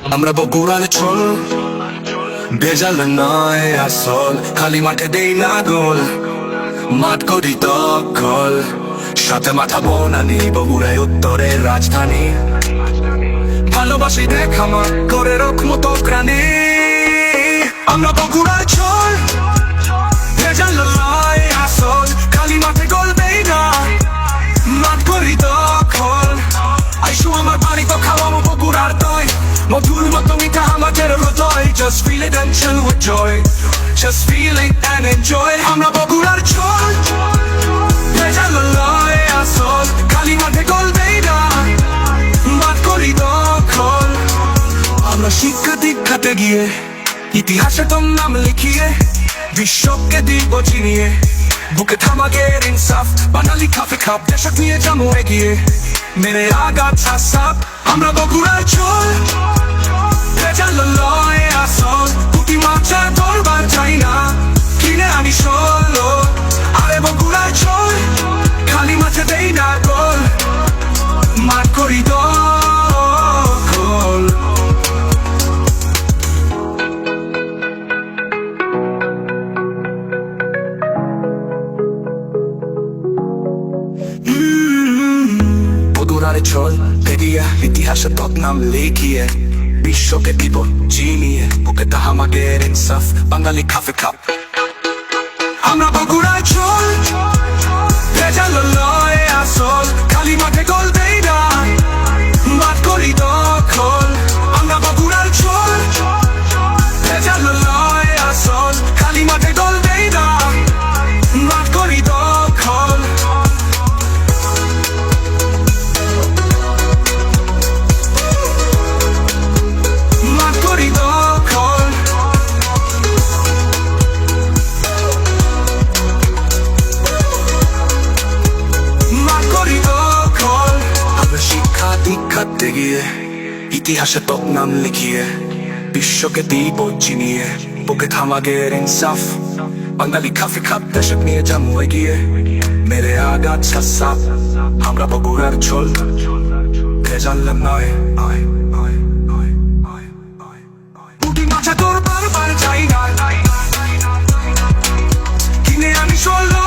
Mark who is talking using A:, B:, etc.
A: আমরা বগুড়ার ছোল, ভেজাল নয় আসল, খালি মাঠে দেই না গোল, মাঠ করি দখল, সাথে মাথা বনানি, বগুড়ায় উত্তরের রাজধানী। ভালোবাসি দেখা মা করে রকমতো প্রাণী। আমরা বগুড়ার ছোল, ভেজাল নয় আসল, খালি মাঠে গোল দেই না, মাঠ করি দখল। আইসু আমার বাড়ি তো খাওয়াবো বগুড়ার দই, মধুর মতো মিঠা আমাদের হৃদয়। Just feel it and chill with joy, just feel it and enjoy. আমরা বগুড়ার ছোল, ভেজাল নয় আসল, খালি মাঠে গোল দেই না, মাঠ করি দখল। আমরা শিক্ষা দীক্ষাতে গিয়ে ইতিহাসে তোর নাম লিখিয়ে বিশ্বকে দিব চিনিয়ে, বুকে থামাগের ইনসাফ, বাঙালি খাফে খাপ, দেশক নিয়ে যাবো এগিয়ে, মেরে আগাছা সাপ। আমরা বগুড়ার ছোল, ভেজাল নয় আসল, পুঁটি মাছা ধরবার চাই না, কিনে আনি ষোলো। আরে বগুড়ার ছোল, খালি মাছে দেই না গোল, মাঠ করি দখল। বগুড়ার ছোল পেরিয়ে ইতিহাসে তোর নাম লিখিয়ে বিশ্বকে দিব চিনিয়ে, বুকে তাহামাগের ইনসাফ, বাঙালি খাফে খাপ। আমরা বগুড়ার ছোল, ভেজাল নয় আসল, খালি মাঠে গোল দেই না, মাঠ করি দখল। আমরা বগুড়ার ছোল, ভেজাল নয় আসল, খালি মাঠে গোল দেই না, মাঠ করি দখল। দীক্ষাতে গিয়ে ইতিহাসে তোর নাম লিখিয়ে বিশ্বকে দিব চিনিয়ে, বুকে থামাগের ইনসাফ, বাঙালি খাফে খাপ, দেশক নিয়ে যাবো এগিয়ে, মেরে আগাছা সাপ। আমরা বগুড়ার ছোল, ভেজাল নয় পুঁটি মাছা তোর বারবার চাই না, কিনে আনি ষোলো।